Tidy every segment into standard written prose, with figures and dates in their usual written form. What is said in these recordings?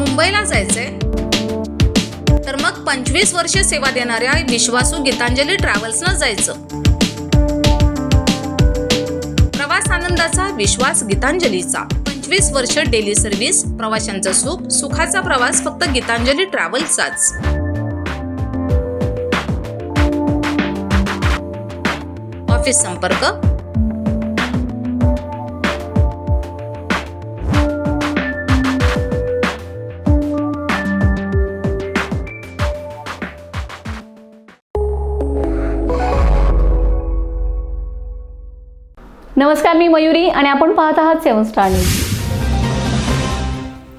मुंबईला जायचंय तर मग 25 वर्षे सेवा देणाऱ्या विश्वासू गीतांजली ट्रॅव्हल्सनं जायचं। प्रवास आनंदाचा विश्वास गीतांजलीचा। 25 वर्ष डेली सर्व्हिस, प्रवाशांचं सुख, सुखाचा प्रवास फक्त गीतांजली ट्रॅव्हल्सचाच। ऑफिस संपर्क नमस्कार, मी मयुरी आणि आपण पाहत आहात 7 स्टार न्यूज।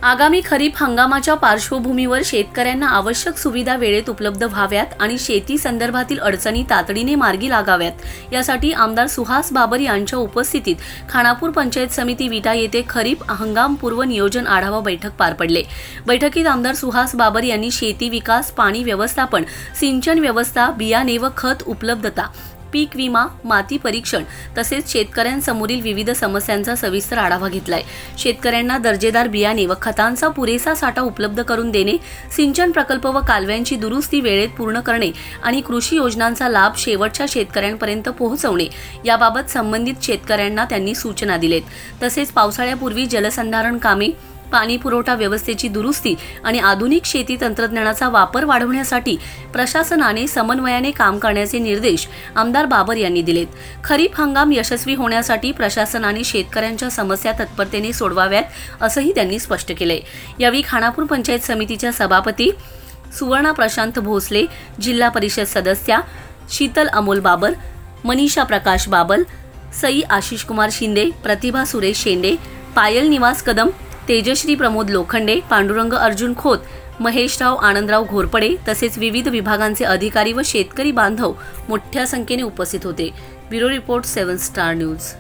आगामी खरीप हंगामाच्या पार्श्वभूमीवर शेतकऱ्यांना आवश्यक सुविधा वेळेत उपलब्ध व्हाव्यात आणि शेती संदर्भातील अडचणी तातडीने मार्गी लागाव्यात यासाठी आमदार सुहास बाबर यांच्या उपस्थितीत खानापूर पंचायत समिती विटा येथे खरीप हंगाम पूर्व नियोजन आढावा बैठक पार पडले। बैठकीत आमदार सुहास बाबर यांनी शेती विकास, पाणी व्यवस्थापन, सिंचन व्यवस्था, बियाणे व खत उपलब्धता, पीक विमा, माती परीक्षण तसेच शेतकऱ्यांसमोरील विविध समस्यांचा सविस्तर आढावा घेतलाय। शेतकऱ्यांना दर्जेदार बियाणे व खतांचा पुरेसा साठा उपलब्ध करून देणे, सिंचन प्रकल्प व कालव्यांची दुरुस्ती वेळेत पूर्ण करणे आणि कृषी योजनांचा लाभ शेवटच्या शेतकऱ्यांपर्यंत पोहोचवणे याबाबत संबंधित शेतकऱ्यांना त्यांनी सूचना दिलेत। तसेच पावसाळ्यापूर्वी जलसंधारण कामे, पाणी पुरवठा व्यवस्थेची दुरुस्ती आणि आधुनिक शेती तंत्रज्ञानाचा वापर वाढवण्यासाठी प्रशासनाने समन्वयाने काम करण्याचे निर्देश आमदार बाबर यांनी दिलेत। खरीप हंगाम यशस्वी होण्यासाठी प्रशासनाने शेतकऱ्यांच्या समस्या तत्परतेने सोडवाव्यात असंही त्यांनी स्पष्ट केलंय। यावेळी खानापूर पंचायत समितीच्या सभापती सुवर्णा प्रशांत भोसले, जिल्हा परिषद सदस्या शीतल अमोल बाबर, मनीषा प्रकाश बाबल, सई आशिष कुमार शिंदे, प्रतिभा सुरेश शेंडे, पायल निवास कदम, तेजश्री प्रमोद लोखंडे, पांडुरंग अर्जुन खोत, महेशराव आनंदराव घोरपडे तसेच विविध विभागांचे अधिकारी व शेतकरी बांधव मोठ्या संख्येने उपस्थित होते। Bureau report 7 star news.